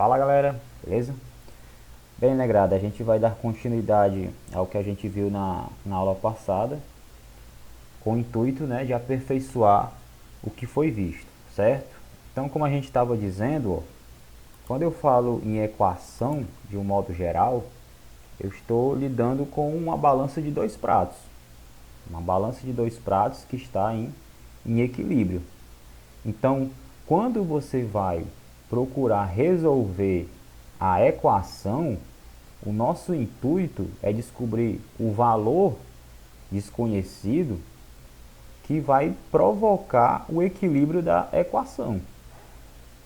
Fala galera, beleza? Bem, né, grada? A gente vai dar continuidade ao que a gente viu na aula passada, com o intuito, né, de aperfeiçoar o que foi visto, certo? Então, como a gente estava dizendo, ó, quando eu falo em equação de um modo geral, eu estou lidando com uma balança de dois pratos. Uma balança de dois pratos que está em equilíbrio. Então, quando você vai procurar resolver a equação, o nosso intuito é descobrir o valor desconhecido que vai provocar o equilíbrio da equação.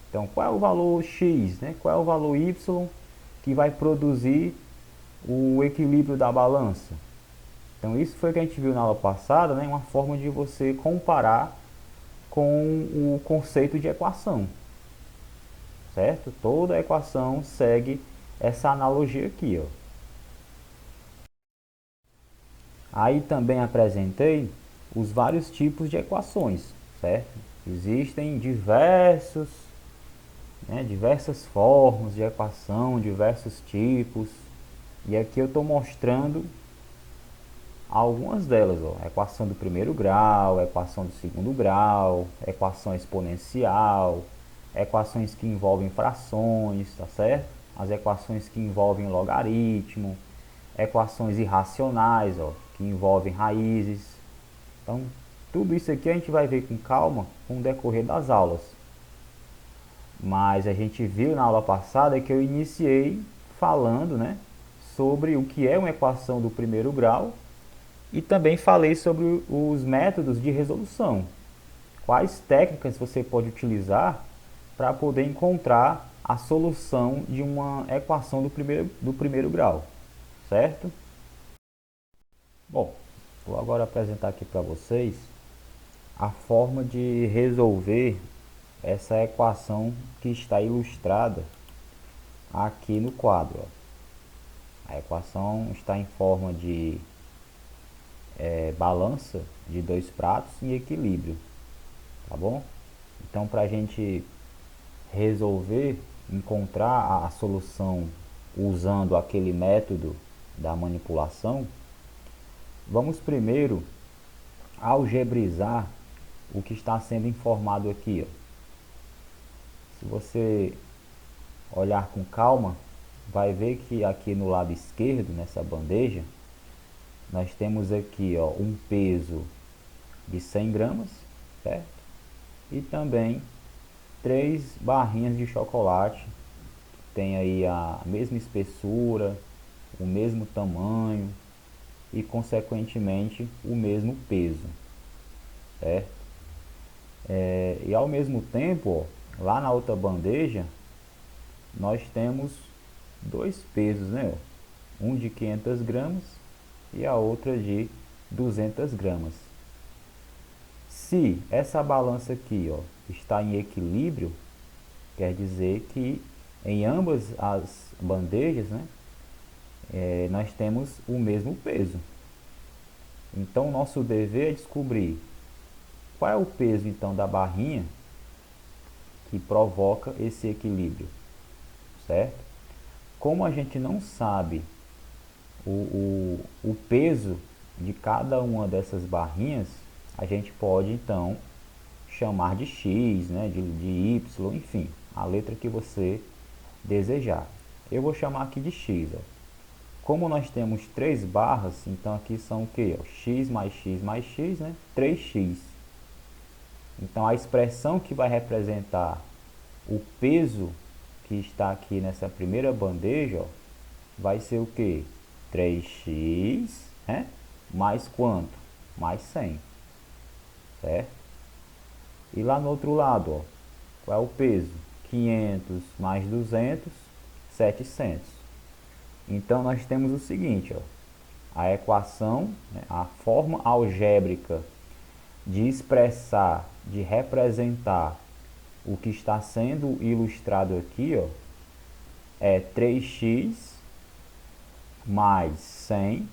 Então, qual é o valor x, né? Qual é o valor y que vai produzir o equilíbrio da balança? Então, isso foi o que a gente viu na aula passada, né? Uma forma de você comparar com o conceito de equação, certo? Toda equação segue essa analogia aqui, ó. Aí também apresentei os vários tipos de equações, certo? Existem diversas formas de equação, diversos tipos. E aqui eu estou mostrando algumas delas, ó. Equação do primeiro grau, equação do segundo grau, equação exponencial, equações que envolvem frações, tá certo? As equações que envolvem logaritmo, equações irracionais, ó, que envolvem raízes. Então, tudo isso aqui a gente vai ver com calma com o decorrer das aulas. Mas a gente viu na aula passada que eu iniciei falando, né, sobre o que é uma equação do primeiro grau e também falei sobre os métodos de resolução. Quais técnicas você pode utilizar para poder encontrar a solução de uma equação do primeiro grau, certo? Bom, vou agora apresentar aqui para vocês a forma de resolver essa equação que está ilustrada aqui no quadro. A equação está em forma de balança de dois pratos em equilíbrio, tá bom? Então, para a gente resolver, encontrar a solução usando aquele método da manipulação, vamos primeiro algebrizar o que está sendo informado aqui, ó. Se você olhar com calma, vai ver que aqui no lado esquerdo, nessa bandeja, nós temos aqui, ó, um peso de 100 gramas, certo? E também 3 barrinhas de chocolate, que tem aí a mesma espessura, o mesmo tamanho e, consequentemente, o mesmo peso, certo? E ao mesmo tempo, ó, lá na outra bandeja, nós temos dois pesos, né? Um de 500 gramas e a outra de 200 gramas. Se essa balança aqui, ó, está em equilíbrio, quer dizer que em ambas as bandejas, né, nós temos o mesmo peso. Então, nosso dever é descobrir qual é o peso então da barrinha que provoca esse equilíbrio, certo? Como a gente não sabe o peso de cada uma dessas barrinhas, a gente pode então chamar de x, né, de y, enfim, a letra que você desejar. Eu vou chamar aqui de x. Ó. Como nós temos 3 barras, então aqui são o que? X mais x mais x, né? 3x. Então a expressão que vai representar o peso que está aqui nessa primeira bandeja, ó, vai ser o que? 3x, né? Mais quanto? Mais 100, certo? E lá no outro lado, ó, qual é o peso? 500 mais 200, 700. Então nós temos o seguinte, ó, a equação, né, a forma algébrica de expressar, de representar o que está sendo ilustrado aqui, ó, é 3x mais 100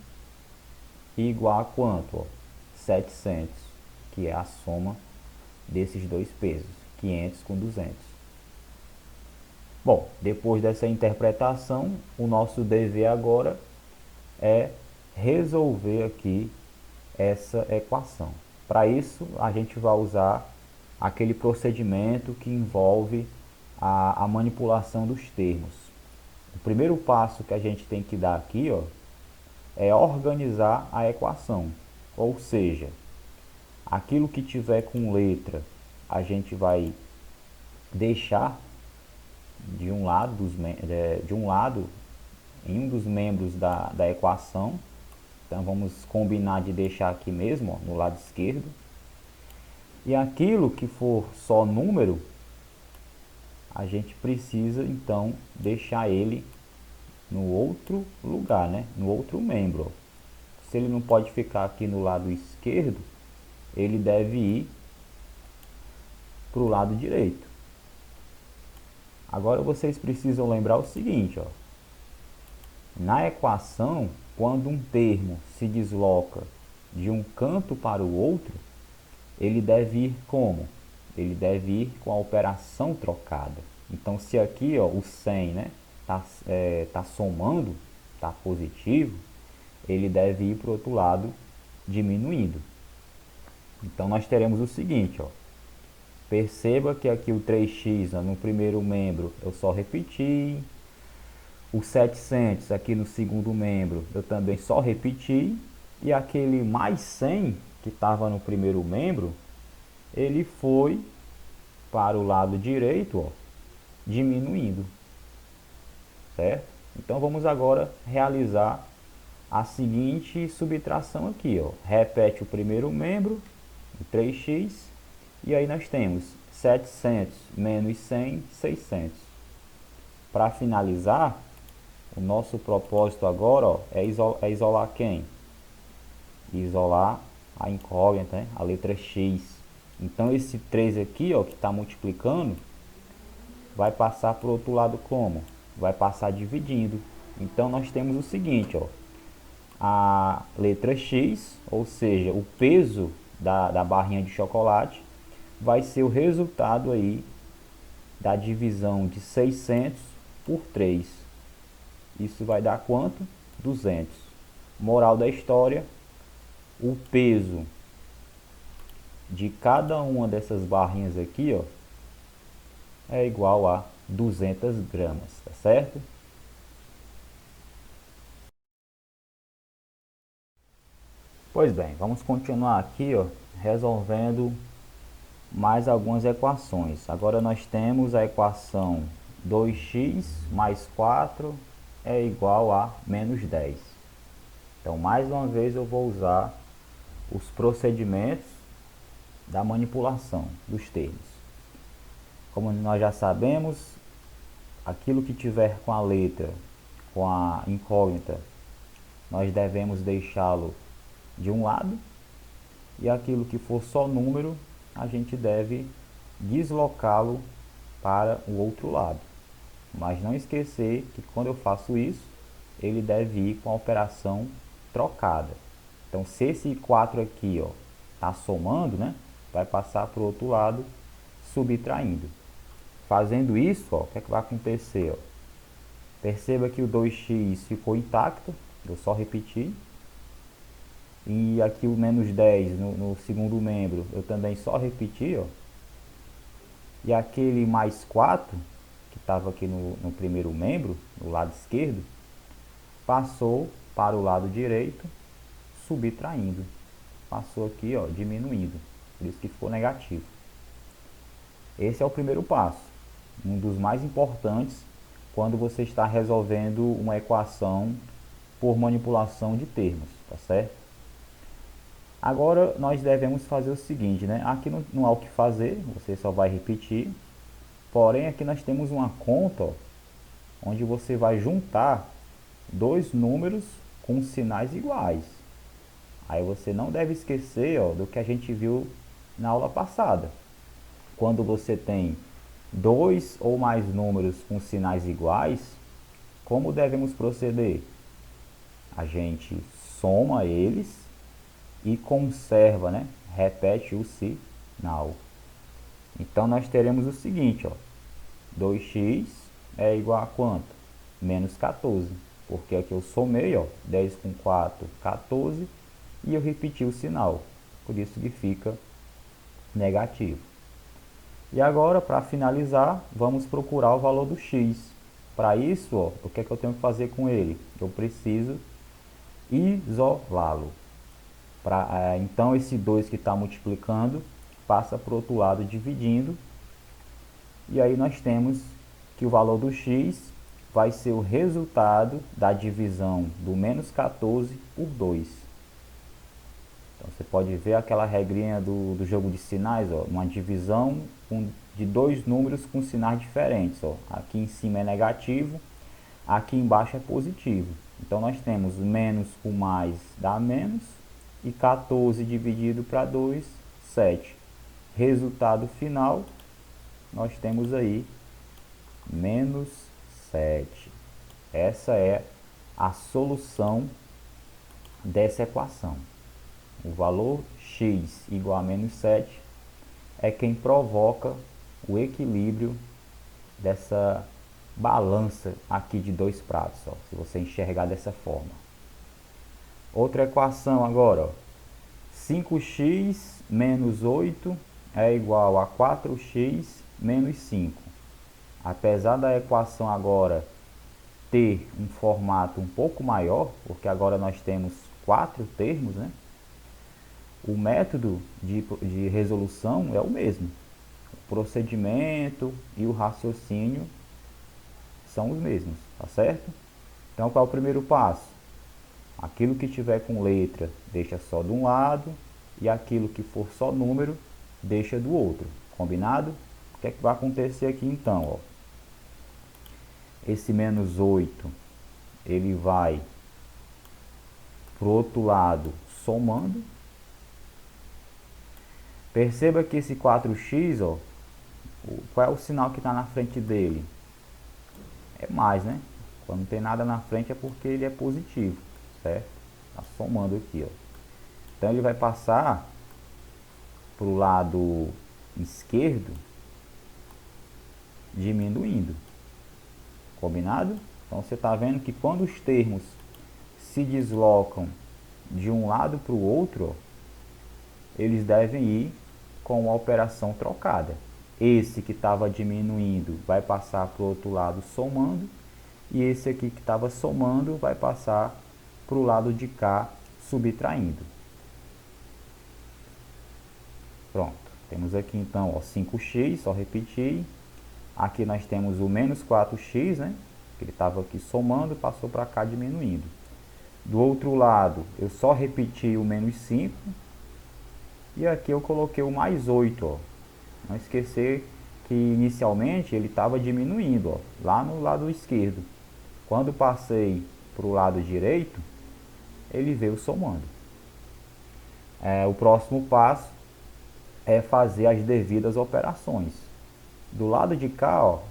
igual a quanto? Ó? 700, que é a soma desses dois pesos, 500 com 200. Bom, depois dessa interpretação, o nosso dever agora é resolver aqui essa equação. Para isso, a gente vai usar aquele procedimento que envolve a manipulação dos termos. O primeiro passo que a gente tem que dar aqui, ó, é organizar a equação. Ou seja, aquilo que tiver com letra, a gente vai deixar de um lado, em um dos membros da equação. Então vamos combinar de deixar aqui mesmo, ó, no lado esquerdo. E aquilo que for só número, a gente precisa então deixar ele no outro lugar, né? No outro membro. Se ele não pode ficar aqui no lado esquerdo, ele deve ir para o lado direito. Agora vocês precisam lembrar o seguinte, ó. Na equação, quando um termo se desloca de um canto para o outro, ele deve ir como? Ele deve ir com a operação trocada. Então, se aqui, ó, o 100, né, tá somando, tá positivo, ele deve ir para o outro lado diminuindo. Então, nós teremos o seguinte, ó. Perceba que aqui o 3x, ó, no primeiro membro eu só repeti. O 700 aqui no segundo membro eu também só repeti. E aquele mais 100 que estava no primeiro membro, ele foi para o lado direito, ó, diminuindo, certo? Então vamos agora realizar a seguinte subtração aqui, ó. Repete o primeiro membro, o 3x, e aí nós temos 700 menos 100, 600. Para finalizar, o nosso propósito agora, ó, é isolar quem? Isolar a incógnita, né? A letra x. Então esse 3 aqui, ó, que está multiplicando, vai passar para o outro lado como? Vai passar dividindo. Então nós temos o seguinte, ó, a letra x, ou seja, o peso da barrinha de chocolate, vai ser o resultado aí da divisão de 600 por 3. Isso vai dar quanto? 200. Moral da história, o peso de cada uma dessas barrinhas aqui, ó, é igual a 200 gramas, tá certo? Pois bem, vamos continuar aqui, ó, resolvendo mais algumas equações. Agora nós temos a equação 2x mais 4 é igual a menos 10. Então, mais uma vez, eu vou usar os procedimentos da manipulação dos termos. Como nós já sabemos, aquilo que tiver com a letra, com a incógnita, nós devemos deixá-lo de um lado, e aquilo que for só número, a gente deve deslocá-lo para o outro lado. Mas não esquecer que quando eu faço isso, ele deve ir com a operação trocada. Então, se esse 4 aqui, ó, tá somando, né, vai passar para o outro lado, subtraindo. Fazendo isso, ó, o que é que vai acontecer? Ó? Perceba que o 2x ficou intacto, eu só repeti. E aqui o menos 10 no segundo membro, eu também só repeti, ó. E aquele mais 4, que estava aqui no primeiro membro, no lado esquerdo, passou para o lado direito, subtraindo. Passou aqui, ó, diminuindo. Por isso que ficou negativo. Esse é o primeiro passo, um dos mais importantes quando você está resolvendo uma equação por manipulação de termos, tá certo? Agora nós devemos fazer o seguinte, né? Aqui não há o que fazer, você só vai repetir. Porém, aqui nós temos uma conta, ó, onde você vai juntar dois números com sinais iguais. Aí você não deve esquecer, ó, do que a gente viu na aula passada. Quando você tem dois ou mais números com sinais iguais, como devemos proceder? A gente soma eles e conserva, né? Repete o sinal. Então nós teremos o seguinte, ó, 2x é igual a quanto? Menos 14. Porque aqui eu somei, ó, 10 com 4, 14, e eu repeti o sinal. Por isso que fica negativo. E agora, para finalizar, vamos procurar o valor do x. Para isso, ó, o que é que eu tenho que fazer com ele? Eu preciso isolá-lo. Então, esse 2 que está multiplicando passa para o outro lado dividindo. E aí nós temos que o valor do x vai ser o resultado da divisão do menos 14 por 2. Então, você pode ver aquela regrinha do jogo de sinais, ó, uma divisão de dois números com sinais diferentes. Ó. Aqui em cima é negativo, aqui embaixo é positivo. Então, nós temos menos com mais dá menos, e 14 dividido para 2, 7. Resultado final, nós temos aí menos 7. Essa é a solução dessa equação. O valor x igual a menos 7 é quem provoca o equilíbrio dessa balança aqui de dois pratos, ó, se você enxergar dessa forma. Outra equação agora, ó, 5x menos 8 é igual a 4x menos 5. Apesar da equação agora ter um formato um pouco maior, porque agora nós temos 4 termos, né? O método de resolução é o mesmo. O procedimento e o raciocínio são os mesmos, tá certo? Então, qual é o primeiro passo? Aquilo que tiver com letra, deixa só de um lado, e aquilo que for só número, deixa do outro. Combinado? O que é que vai acontecer aqui então? Ó? Esse menos 8, ele vai para o outro lado somando. Perceba que esse 4x, ó, qual é o sinal que está na frente dele? É mais, né? Quando não tem nada na frente é porque ele é positivo, certo? Está somando aqui, ó. Então ele vai passar para o lado esquerdo diminuindo. Combinado? Então você está vendo que quando os termos se deslocam de um lado para o outro, ó, eles devem ir com a operação trocada. Esse que estava diminuindo vai passar para o outro lado somando, e esse aqui que estava somando vai passar para o lado de cá subtraindo. Pronto, temos aqui então ó, 5x, só repetir. Aqui nós temos o menos 4x, né? Ele estava aqui somando, passou para cá diminuindo. Do outro lado, eu só repeti o menos 5. E aqui eu coloquei o mais 8, ó. Não esquecer que inicialmente ele estava diminuindo, ó, lá no lado esquerdo. Quando passei para o lado direito, ele veio somando. O próximo passo é fazer as devidas operações. Do lado de cá, ó,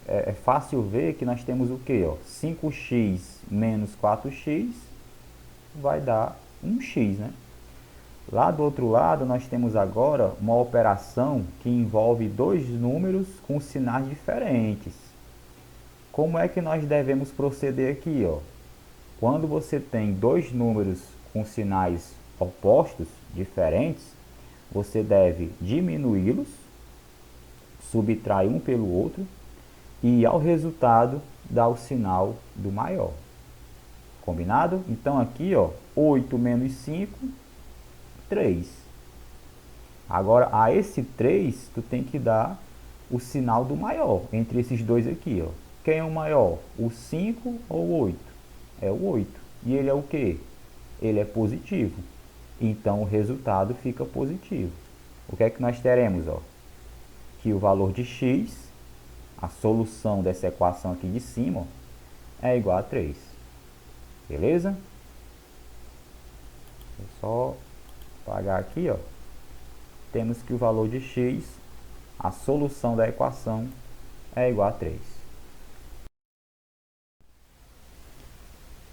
é fácil ver que nós temos o que? 5x menos 4x vai dar 1x, né? Lá do outro lado, nós temos agora uma operação que envolve dois números com sinais diferentes. Como é que nós devemos proceder aqui? Ó? Quando você tem dois números com sinais opostos, diferentes, você deve diminuí-los, subtrair um pelo outro, e ao resultado dá o sinal do maior. Combinado? Então aqui, ó, 8 menos 5, 3. Agora, a esse 3, tu tem que dar o sinal do maior entre esses dois aqui, ó. Quem é o maior? O 5 ou o 8? É o 8. E ele é o quê? Ele é positivo. Então, o resultado fica positivo. O que é que nós teremos, ó? Que o valor de x, a solução dessa equação aqui de cima, ó, é igual a 3. Beleza? Vou só apagar aqui, ó. Temos que o valor de x, a solução da equação, é igual a 3.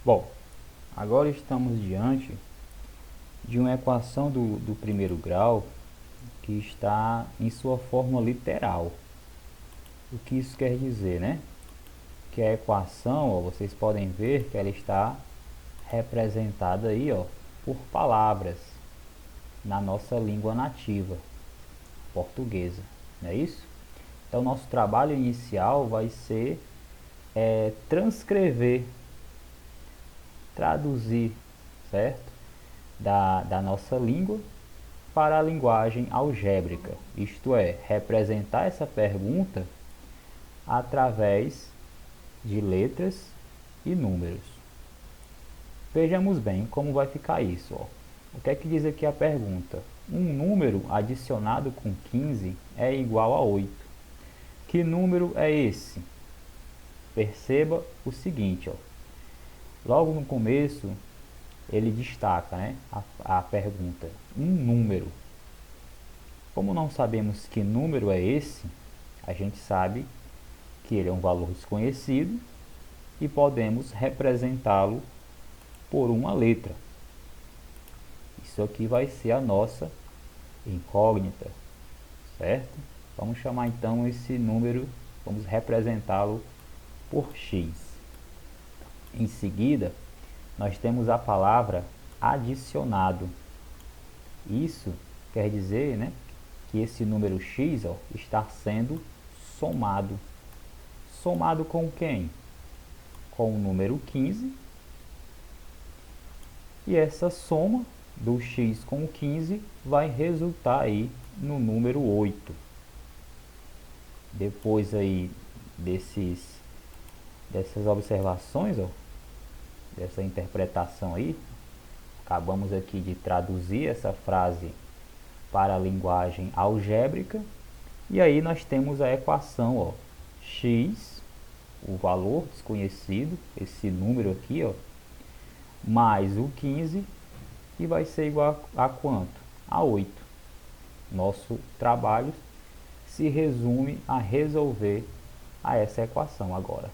Bom, agora estamos diante de uma equação do primeiro grau que está em sua forma literal. O que isso quer dizer, né? que a equação, ó, vocês podem ver que ela está representada aí, ó, por palavras na nossa língua nativa portuguesa, não é isso? Então, nosso trabalho inicial vai ser transcrever, traduzir, certo? Da nossa língua para a linguagem algébrica, isto é, representar essa pergunta através de letras e números. Vejamos bem como vai ficar isso. Ó. O que é que diz aqui a pergunta? Um número adicionado com 15 é igual a 8. Que número é esse? Perceba o seguinte, ó. Logo no começo, ele destaca, né, a pergunta, um número. Como não sabemos que número é esse, a gente sabe que ele é um valor desconhecido e podemos representá-lo por uma letra. Isso aqui vai ser a nossa incógnita, certo? Vamos chamar então esse número, vamos representá-lo por x. Em seguida, nós temos a palavra adicionado. Isso quer dizer, né, que esse número x, ó, está sendo somado. Somado com quem? Com o número 15. E essa soma do x com 15 vai resultar aí no número 8. Depois aí dessas observações, ó, dessa interpretação aí, acabamos aqui de traduzir essa frase para a linguagem algébrica, e aí nós temos a equação, ó, x, o valor desconhecido, esse número aqui, ó, mais o 15, que vai ser igual a quanto? A 8. Nosso trabalho se resume a resolver essa equação agora.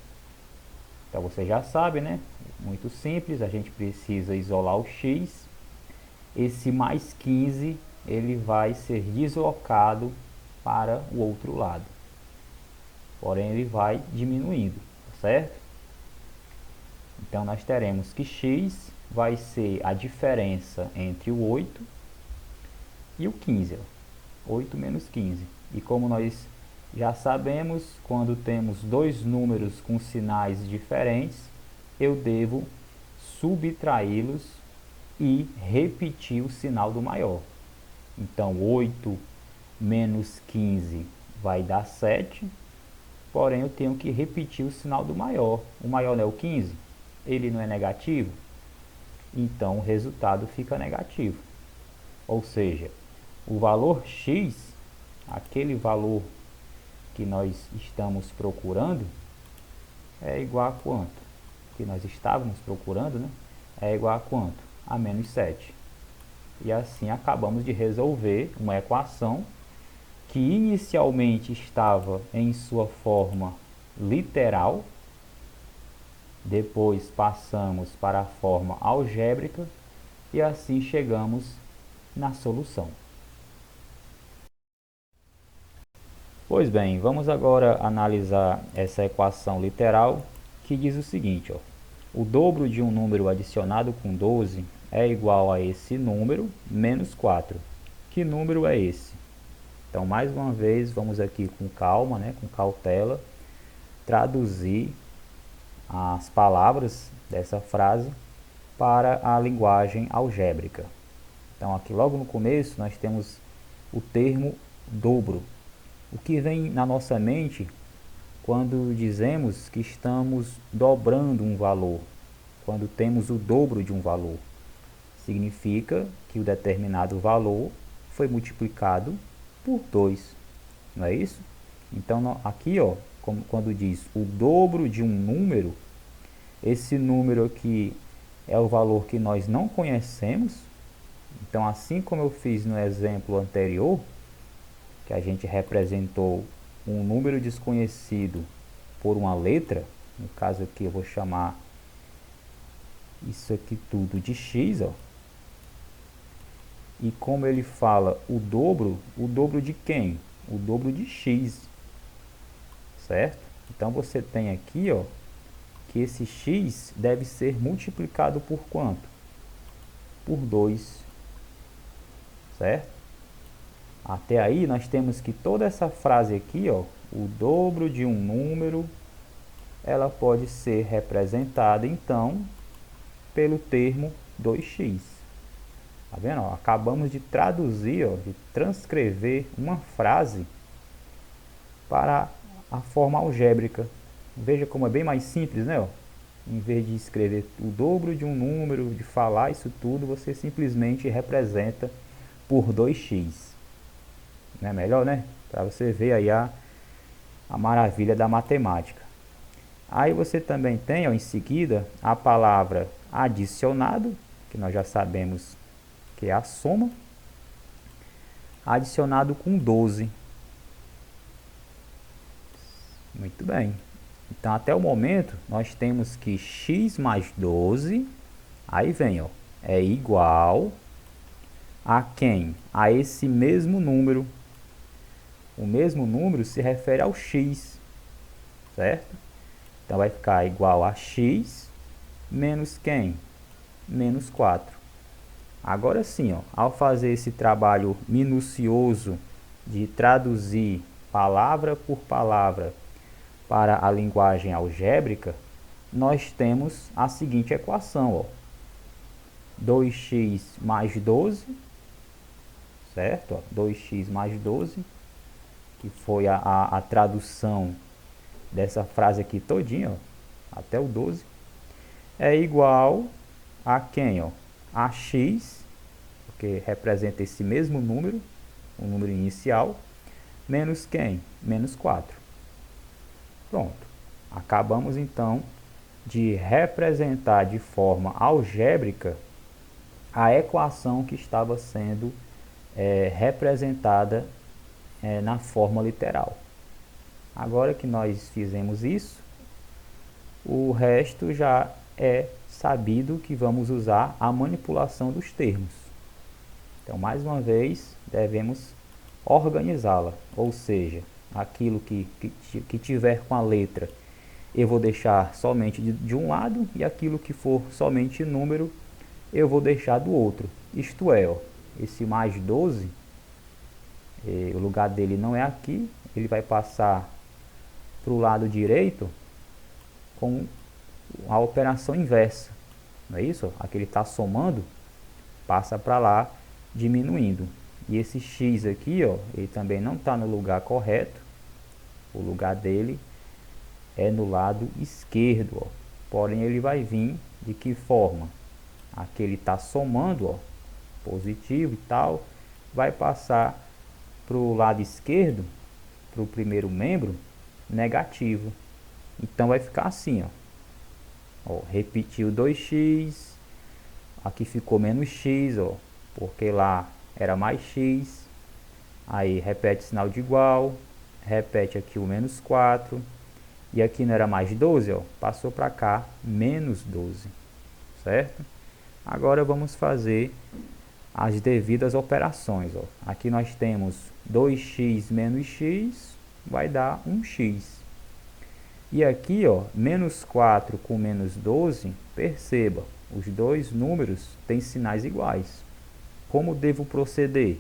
Então você já sabe, né? Muito simples, a gente precisa isolar o x. Esse mais 15, ele vai ser deslocado para o outro lado. Porém, ele vai diminuindo, certo? Então, nós teremos que x vai ser a diferença entre o 8 e o 15. Ó. 8 menos 15. E como nós já sabemos, quando temos dois números com sinais diferentes, eu devo subtraí-los e repetir o sinal do maior. Então, 8 menos 15 vai dar 7, porém eu tenho que repetir o sinal do maior. O maior não é o 15? Ele não é negativo? Então, o resultado fica negativo. Ou seja, o valor x, aquele valor que nós estamos procurando, é igual a quanto? Que nós estávamos procurando, né? É igual a quanto? A menos 7. E assim acabamos de resolver uma equação que inicialmente estava em sua forma literal, depois passamos para a forma algébrica e assim chegamos na solução. Pois bem, vamos agora analisar essa equação literal que diz o seguinte, ó, o dobro de um número adicionado com 12 é igual a esse número menos 4. Que número é esse? Então, mais uma vez, vamos aqui com calma, né, com cautela, traduzir as palavras dessa frase para a linguagem algébrica. Então, aqui logo no começo, nós temos o termo dobro. O que vem na nossa mente quando dizemos que estamos dobrando um valor, quando temos o dobro de um valor? Significa que o determinado valor foi multiplicado por 2, não é isso? Então, aqui, ó, quando diz o dobro de um número, esse número aqui é o valor que nós não conhecemos. Então, assim como eu fiz no exemplo anterior, que a gente representou um número desconhecido por uma letra, no caso aqui eu vou chamar isso aqui tudo de x, ó. E como ele fala o dobro de quem? O dobro de x, certo? Então você tem aqui, ó, que esse x deve ser multiplicado por quanto? Por 2, certo? Até aí nós temos que toda essa frase aqui, ó, o dobro de um número, ela pode ser representada então pelo termo 2x. Tá vendo? Ó, acabamos de traduzir, ó, de transcrever uma frase para a forma algébrica. Veja como é bem mais simples, né? Ó? Em vez de escrever o dobro de um número, de falar isso tudo, você simplesmente representa por 2x. Não é melhor, né? Para você ver aí a maravilha da matemática. Aí você também tem, ó, em seguida, a palavra adicionado, que nós já sabemos que é a soma, adicionado com 12. Muito bem. Então, até o momento, nós temos que x mais 12, aí vem, ó, é igual a quem? A esse mesmo número. O mesmo número se refere ao x, certo? Então, vai ficar igual a x menos quem? Menos 4. Agora sim, ó, ao fazer esse trabalho minucioso de traduzir palavra por palavra para a linguagem algébrica, nós temos a seguinte equação, ó, 2x mais 12, certo? Ó, 2x mais 12, que foi a tradução dessa frase aqui todinha, ó, até o 12, é igual a quem? Ó? A x, porque representa esse mesmo número, o número inicial, menos quem? Menos 4. Pronto. Acabamos então de representar de forma algébrica a equação que estava sendo representada na forma literal. Agora que nós fizemos isso, o resto já é sabido que vamos usar a manipulação dos termos. Então, mais uma vez, devemos organizá-la, ou seja, aquilo que tiver com a letra, eu vou deixar somente de um lado, e aquilo que for somente número, eu vou deixar do outro. Isto é, ó, esse mais 12, o lugar dele não é aqui, ele vai passar para o lado direito com a operação inversa. Não é isso? Aqui ele está somando, passa para lá, diminuindo. E esse x aqui, ó, ele também não está no lugar correto. O lugar dele é no lado esquerdo, ó. Porém, ele vai vir de que forma? Aqui ele está somando, ó, positivo e tal, vai passar para o lado esquerdo, para o primeiro membro, negativo. Então, vai ficar assim, ó. Ó, repetiu 2x, aqui ficou menos x, ó, porque lá era mais x. Aí repete sinal de igual, repete aqui o menos 4, e aqui não era mais 12, ó, passou para cá menos 12, certo? Agora vamos fazer as devidas operações, ó. Aqui nós temos 2x menos x, vai dar 1x. E aqui, ó, menos 4 com menos 12, perceba, os dois números têm sinais iguais. Como devo proceder?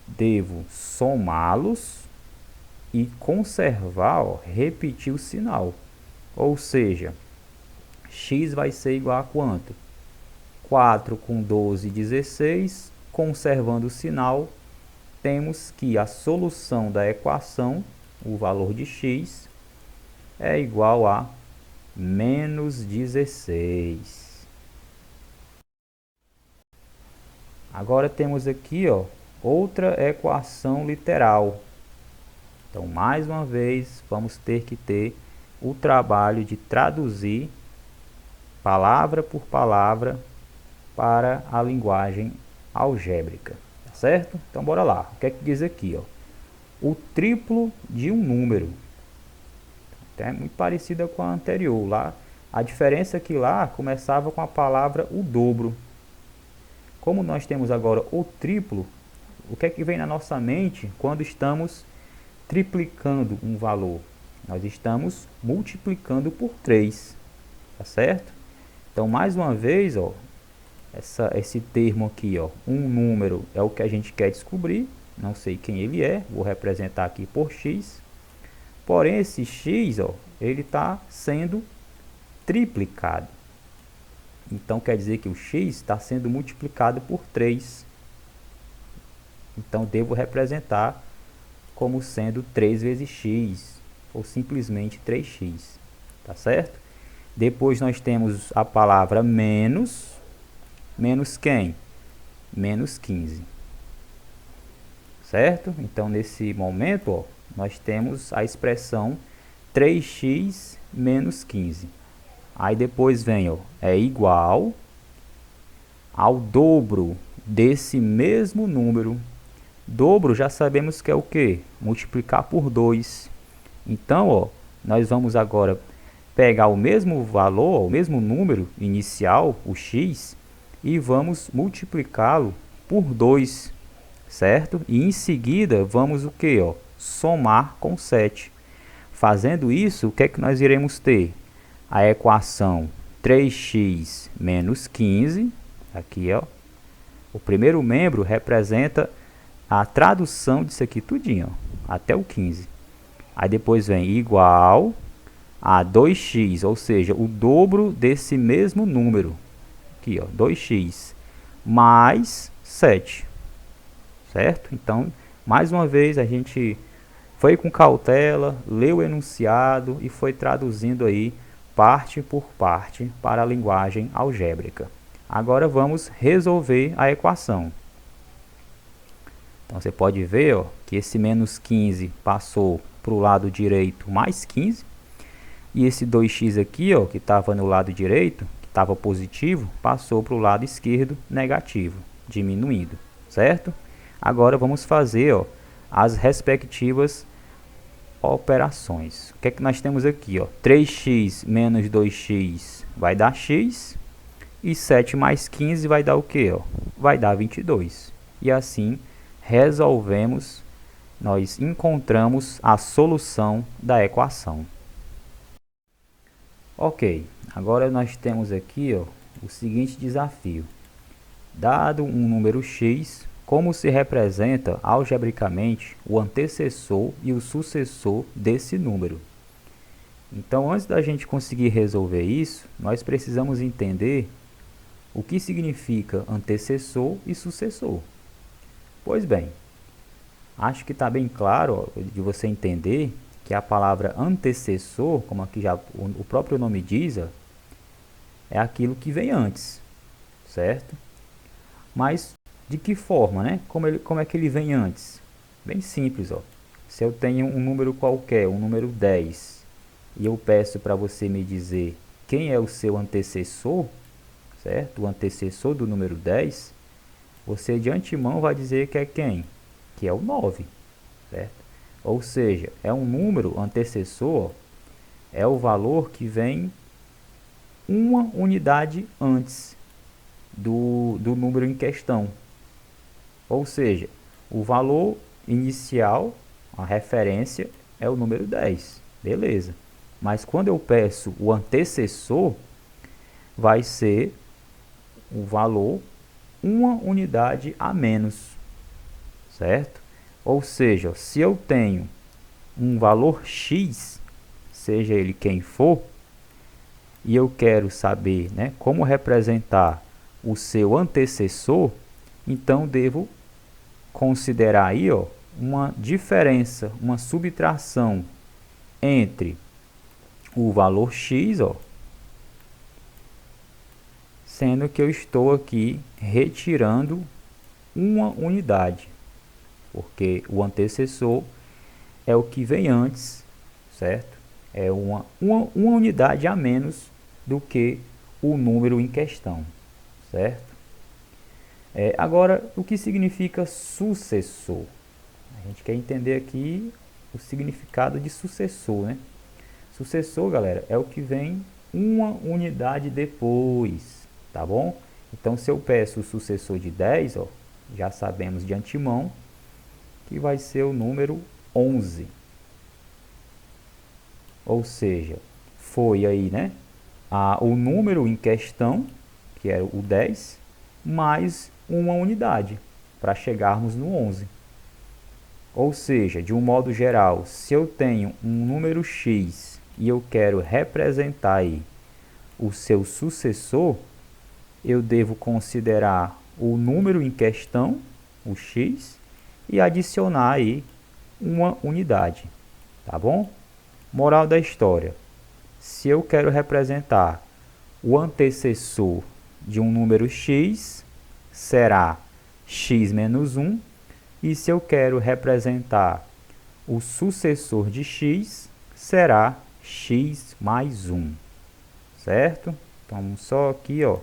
Devo somá-los e conservar, ó, repetir o sinal. Ou seja, x vai ser igual a quanto? 4 com 12, 16, conservando o sinal, temos que a solução da equação, o valor de x, é igual a menos 16. Agora temos aqui, ó, outra equação literal. Então, mais uma vez, vamos ter que ter o trabalho de traduzir palavra por palavra para a linguagem algébrica, tá certo? Então, bora lá. O que é que diz aqui, ó? O triplo de um número. É muito parecida com a anterior. Lá, a diferença é que lá começava com a palavra o dobro. Como nós temos agora o triplo, o que é que vem na nossa mente quando estamos triplicando um valor? Nós estamos multiplicando por 3. tá certo? Então, mais uma vez, ó, esse termo aqui, ó, um número é o que a gente quer descobrir, não sei quem ele é, vou representar aqui por x, porém esse x, ó, ele está sendo triplicado, então quer dizer que o x está sendo multiplicado por 3, então devo representar como sendo 3 vezes x, ou simplesmente 3x, tá certo? Depois nós temos a palavra menos, menos quem? Menos 15. Certo? Então, nesse momento, ó, nós temos a expressão 3x menos 15. Aí depois vem, ó, é igual ao dobro desse mesmo número. Dobro já sabemos que é o quê? Multiplicar por 2. Então, ó, nós vamos agora pegar o mesmo valor, o mesmo número inicial, o x, e vamos multiplicá-lo por 2, certo? E em seguida vamos o que? Ó, somar com 7. Fazendo isso, o que é que nós iremos ter? A equação 3x menos 15, aqui ó, o primeiro membro representa a tradução disso aqui tudinho, ó, até o 15. Aí depois vem igual a 2x, ou seja, o dobro desse mesmo número. Aqui, ó, 2x mais 7. Certo? Então, mais uma vez, a gente foi com cautela, leu o enunciado e foi traduzindo aí parte por parte para a linguagem algébrica. Agora vamos resolver a equação. Então, você pode ver, ó, que esse menos 15 passou para o lado direito mais 15. E esse 2x aqui, ó, que estava no lado direito, que estava positivo, passou para o lado esquerdo negativo, diminuindo, certo? Agora vamos fazer, ó, as respectivas operações. O que é que nós temos aqui? Ó? 3x menos 2x vai dar x, e 7 mais 15 vai dar o quê? Ó? Vai dar 22. E assim resolvemos, nós encontramos a solução da equação. Ok, agora nós temos aqui ó, o seguinte desafio. Dado um número x, como se representa algebricamente o antecessor e o sucessor desse número? Então, antes da gente conseguir resolver isso, nós precisamos entender o que significa antecessor e sucessor. Pois bem, acho que está bem claro ó, de você entender que a palavra antecessor, como aqui já o próprio nome diz, ó, é aquilo que vem antes, certo? Mas de que forma, né? Como é que ele vem antes? Bem simples, ó. Se eu tenho um número qualquer, um número 10, e eu peço para você me dizer quem é o seu antecessor, certo? O antecessor do número 10, você de antemão vai dizer que é quem? Que é o 9, certo? Ou seja, é um número antecessor, é o valor que vem uma unidade antes do número em questão. Ou seja, o valor inicial, a referência, é o número 10. Beleza. Mas quando eu peço o antecessor, vai ser o valor uma unidade a menos. Certo? Ou seja, se eu tenho um valor x, seja ele quem for, e eu quero saber, né, como representar o seu antecessor, então devo considerar aí ó, uma diferença, uma subtração entre o valor x, ó, sendo que eu estou aqui retirando uma unidade, porque o antecessor é o que vem antes, certo? É uma unidade a menos do que o número em questão, certo? Agora, o que significa sucessor? A gente quer entender aqui o significado de sucessor, né? Sucessor, galera, é o que vem uma unidade depois, tá bom? Então, se eu peço o sucessor de 10, ó, já sabemos de antemão que vai ser o número 11. Ou seja, foi aí, né? o número em questão, que era o 10, mais uma unidade, para chegarmos no 11. Ou seja, de um modo geral, se eu tenho um número x e eu quero representar aí o seu sucessor, eu devo considerar o número em questão, o x, e adicionar aí uma unidade, tá bom? Moral da história: se eu quero representar o antecessor de um número x, será x menos 1, e se eu quero representar o sucessor de x, será x mais 1, certo? Então, vamos só aqui, ó,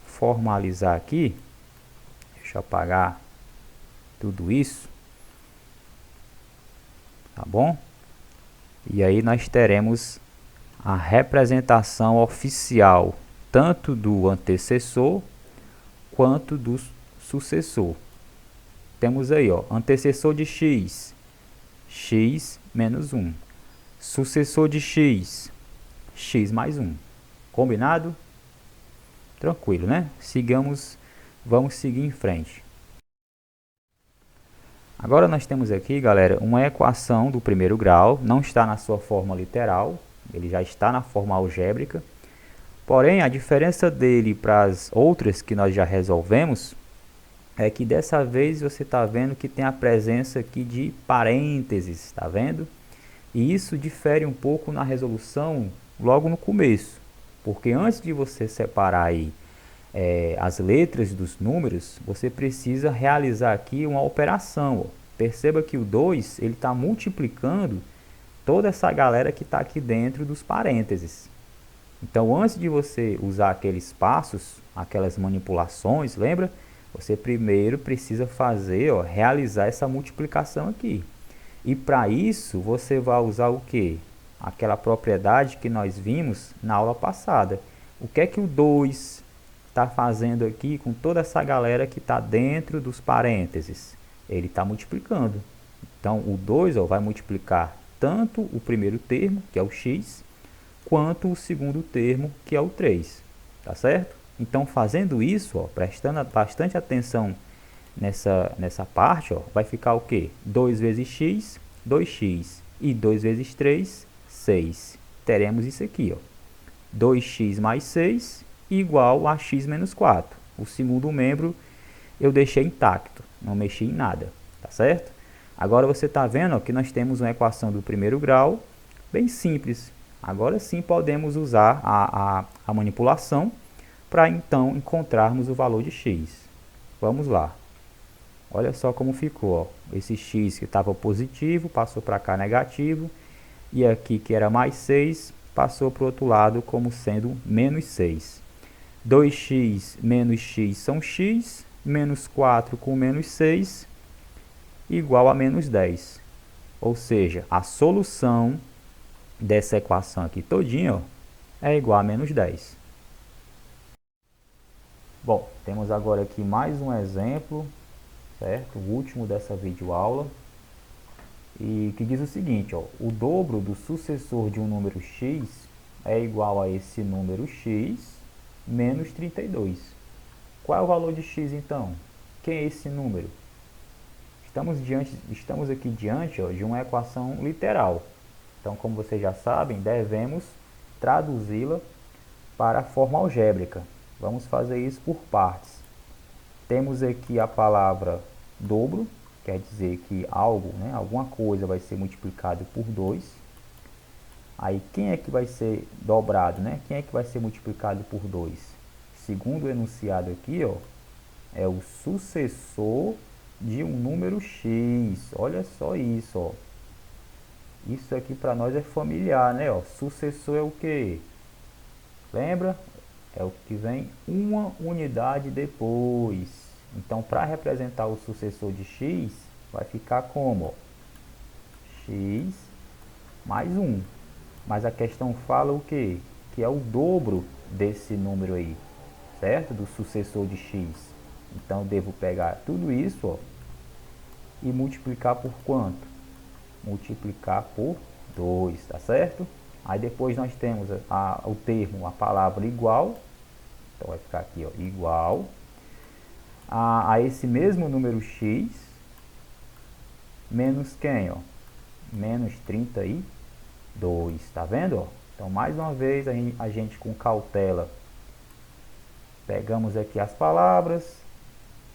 formalizar aqui. Deixa eu apagar tudo isso, tá bom? E aí nós teremos a representação oficial tanto do antecessor quanto do sucessor. Temos aí, ó, antecessor de x, x menos 1. Sucessor de x, x mais 1. Combinado? Tranquilo, né? Vamos seguir em frente. Agora nós temos aqui, galera, uma equação do primeiro grau. Não está na sua forma literal, ele já está na forma algébrica. Porém, a diferença dele para as outras que nós já resolvemos é que dessa vez você está vendo que tem a presença aqui de parênteses, está vendo? E isso difere um pouco na resolução logo no começo, porque antes de você separar aí as letras dos números, você precisa realizar aqui uma operação. Ó. Perceba que o 2 ele está multiplicando toda essa galera que está aqui dentro dos parênteses. Então, antes de você usar aqueles passos, aquelas manipulações, lembra? Você primeiro precisa fazer, ó, realizar essa multiplicação aqui. E para isso, você vai usar o quê? Aquela propriedade que nós vimos na aula passada. O que é que o 2 está fazendo aqui com toda essa galera que está dentro dos parênteses? Ele está multiplicando. Então, o 2 vai multiplicar tanto o primeiro termo, que é o x, quanto o segundo termo, que é o 3. Tá certo? Então, fazendo isso, ó, prestando bastante atenção nessa parte, ó, vai ficar o quê? 2 vezes x, 2x. E 2 vezes 3, 6. Teremos isso aqui, ó. 2x mais 6 igual a x menos 4. O segundo membro eu deixei intacto, não mexi em nada, tá certo? Agora você está vendo, ó, que nós temos uma equação do primeiro grau, bem simples. Agora sim podemos usar a manipulação para então encontrarmos o valor de x. Vamos lá. Olha só como ficou. Ó. Esse x que estava positivo passou para cá negativo. E aqui que era mais 6 passou para o outro lado como sendo menos 6. 2x menos x são x. Menos 4 com menos 6 igual a menos 10. Ou seja, a solução dessa equação aqui todinha, ó, é igual a menos 10. Bom, temos agora aqui mais um exemplo, certo? O último dessa videoaula. E que diz o seguinte, ó, o dobro do sucessor de um número x é igual a esse número x menos 32. Qual é o valor de x então? Quem é esse número? Estamos aqui diante, ó, de uma equação literal. Então, como vocês já sabem, devemos traduzi-la para a forma algébrica. Vamos fazer isso por partes. Temos aqui a palavra dobro, quer dizer que algo, né, alguma coisa vai ser multiplicado por 2. Aí, quem é que vai ser dobrado, né? Quem é que vai ser multiplicado por 2? Segundo o enunciado aqui, ó, é o sucessor de um número x. Olha só isso, ó. Isso aqui para nós é familiar, né? Ó, sucessor é o que? Lembra? É o que vem uma unidade depois. Então, para representar o sucessor de x, vai ficar como? Ó, x mais 1. Mas a questão fala o que? Que é o dobro desse número aí, certo? Do sucessor de x. Então, eu devo pegar tudo isso, ó, e multiplicar por quanto? Multiplicar por 2, tá certo? Aí depois nós temos o termo, a palavra igual. Então vai ficar aqui, ó, igual a esse mesmo número x menos quem, ó? Menos 32, tá vendo, ó? Então mais uma vez a gente com cautela pegamos aqui as palavras,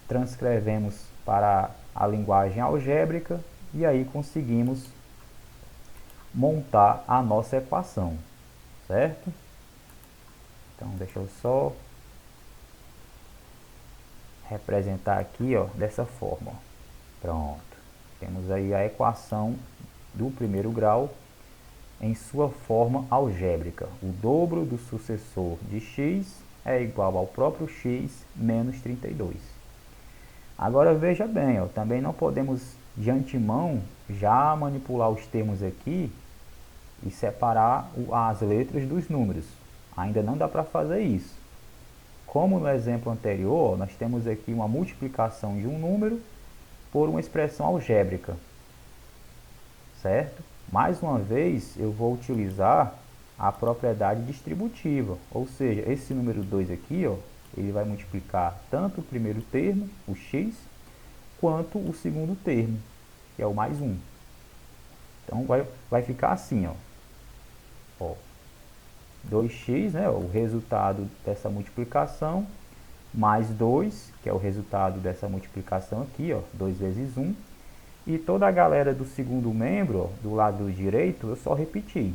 transcrevemos para a linguagem algébrica e aí conseguimos montar a nossa equação, certo? Então deixa eu só representar aqui, ó, dessa forma. Pronto. Temos aí a equação do primeiro grau em sua forma algébrica. O dobro do sucessor de x é igual ao próprio x menos 32. Agora veja bem, ó, também não podemos de antemão já manipular os termos aqui e separar as letras dos números. Ainda não dá para fazer isso. Como no exemplo anterior, nós temos aqui uma multiplicação de um número por uma expressão algébrica, certo? Mais uma vez, eu vou utilizar a propriedade distributiva, ou seja, esse número 2 aqui, ó, ele vai multiplicar tanto o primeiro termo, o x, quanto o segundo termo, que é o mais 1. Então, vai ficar assim, ó, 2x, né, o resultado dessa multiplicação, mais 2, que é o resultado dessa multiplicação aqui, ó, 2 vezes 1. E toda a galera do segundo membro, ó, do lado direito, eu só repeti.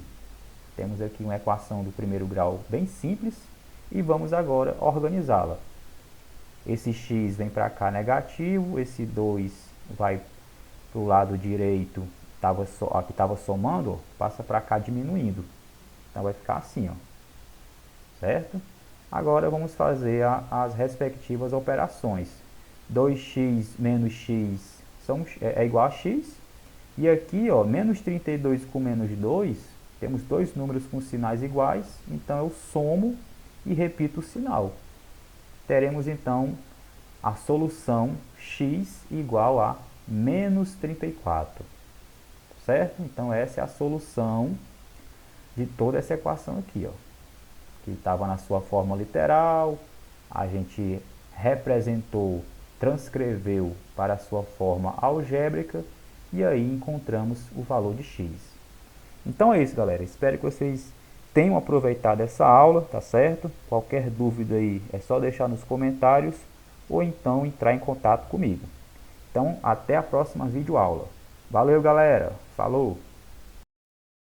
Temos aqui uma equação do primeiro grau bem simples e vamos agora organizá-la. Esse x vem para cá negativo, esse 2 vai para o lado direito, aqui estava somando, ó, passa para cá diminuindo. Então vai ficar assim, ó, certo? Agora vamos fazer as respectivas operações. 2x menos x é igual a x. E aqui, ó, menos 32 com menos 2, temos dois números com sinais iguais, então eu somo e repito o sinal. Teremos então a solução x igual a menos 34. Certo? Então essa é a solução de toda essa equação aqui, ó, que estava na sua forma literal, a gente representou, transcreveu para a sua forma algébrica e aí encontramos o valor de x. Então é isso, galera. Espero que vocês tenham aproveitado essa aula, tá certo? Qualquer dúvida aí é só deixar nos comentários ou então entrar em contato comigo. Então, até a próxima videoaula. Valeu, galera. Falou!